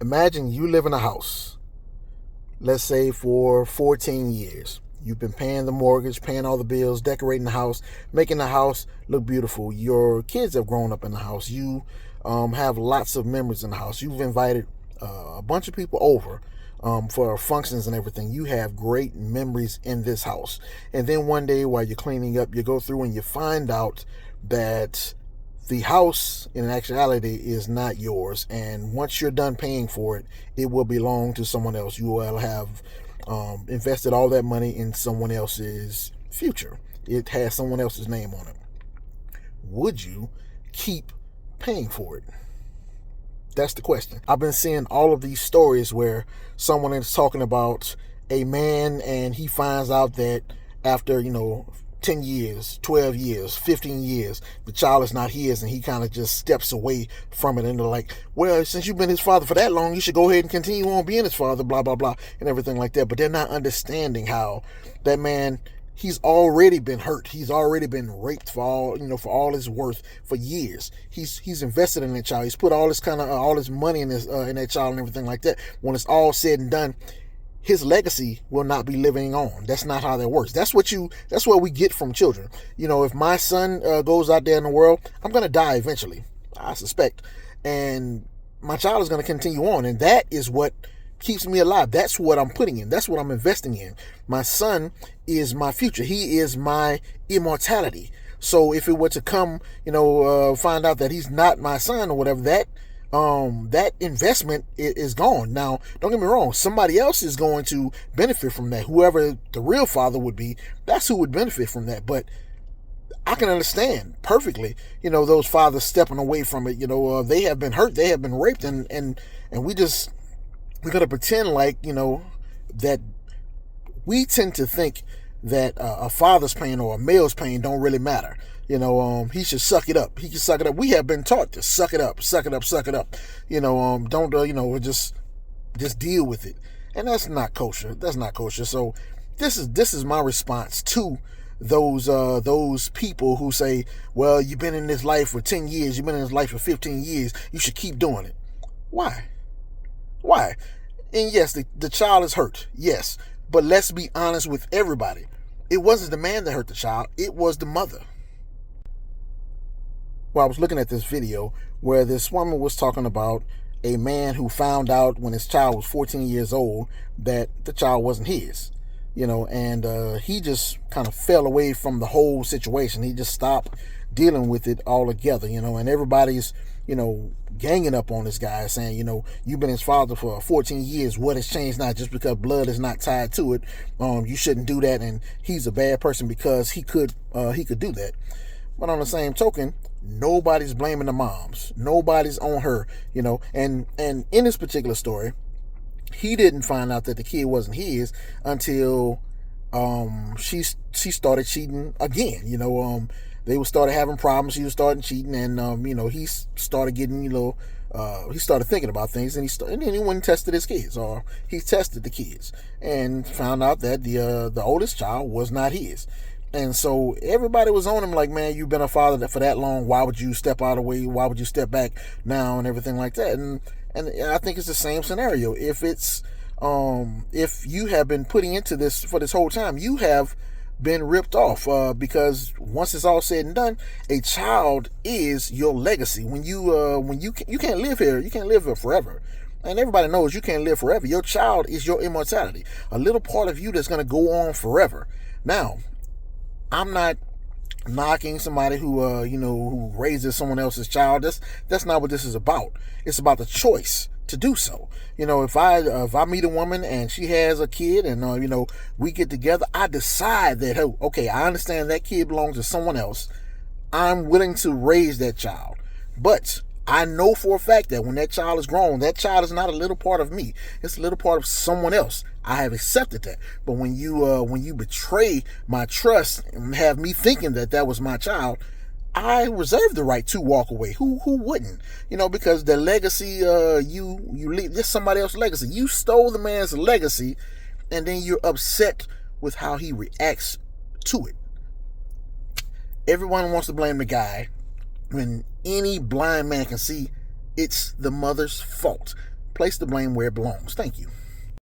Imagine you live in a house, let's say for 14 years. You've been paying the mortgage, paying all the bills, decorating the house, making the house look beautiful. Your kids have grown up in the house. You have lots of memories in the house. You've invited a bunch of people over for functions and everything. You have great memories in this house. And then one day while you're cleaning up, you go through and you find out that the house in actuality is not yours, and once you're done paying for it, it will belong to someone else. You will have invested all that money in someone else's future. It has someone else's name on it. Would you keep paying for it? That's the question. I've been seeing all of these stories where someone is talking about a man and he finds out that after 10 years, 12 years, 15 years, the child is not his, and he kind of just steps away from it. And they're like, well, since you've been his father for that long, you should go ahead and continue on being his father, blah, blah, blah, and everything like that. But they're not understanding how that man, he's already been hurt. He's already been raped for all his worth for years. He's invested in that child. He's put all his money in that child and everything like that. When it's all said and done, his legacy will not be living on. That's not how that works. That's what we get from children. If my son goes out there in the world, I'm going to die eventually, I suspect. And my child is going to continue on. And that is what keeps me alive. That's what I'm putting in. That's what I'm investing in. My son is my future. He is my immortality. So if it were to come, find out that he's not my son or whatever, that investment is gone. Now, don't get me wrong, somebody else is going to benefit from that. Whoever the real father would be, that's who would benefit from that. But I can understand perfectly, those fathers stepping away from it. They have been hurt, they have been raped, and we're gonna pretend like, that we tend to think that a father's pain or a male's pain don't really matter. He should suck it up. He can suck it up. We have been taught to suck it up, suck it up, suck it up. Don't, just deal with it. And that's not kosher. That's not kosher. So this is my response to those people who say, well, you've been in this life for 10 years. You've been in this life for 15 years. You should keep doing it. Why? And yes, the child is hurt. Yes. But let's be honest with everybody. It wasn't the man that hurt the child. It was the mother. Well, I was looking at this video where this woman was talking about a man who found out when his child was 14 years old that the child wasn't his, and he just kind of fell away from the whole situation. He just stopped dealing with it altogether, and everybody's, ganging up on this guy saying, you've been his father for 14 years. What has changed now? Just because blood is not tied to it, you shouldn't do that. And he's a bad person because he could do that. But on the same token, nobody's blaming the moms. Nobody's on her, and in this particular story, he didn't find out that the kid wasn't his until she started cheating again. They started having problems. He was starting cheating, and he started getting, he started thinking about things, and then he went and tested his kids, or he tested the kids and found out that the oldest child was not his. And so everybody was on him like, man, you've been a father for that long. Why would you step out of the way? Why would you step back now and everything like that? And I think it's the same scenario. If you have been putting into this for this whole time, you have been ripped off because once it's all said and done, a child is your legacy. When you can't live here, you can't live here forever. And everybody knows you can't live forever. Your child is your immortality, a little part of you that's going to go on forever. Now, I'm not knocking somebody who raises someone else's child. That's not what this is about. It's about the choice to do so. If I meet a woman and she has a kid and we get together, I decide that, hey, okay, I understand that kid belongs to someone else. I'm willing to raise that child, but I know for a fact that when that child is grown, that child is not a little part of me. It's a little part of someone else. I have accepted that. But when you betray my trust and have me thinking that was my child, I reserve the right to walk away. Who wouldn't? Because the legacy you leave, this somebody else's legacy. You stole the man's legacy, and then you're upset with how he reacts to it. Everyone wants to blame the guy when any blind man can see it's the mother's fault. Place the blame where it belongs. Thank you.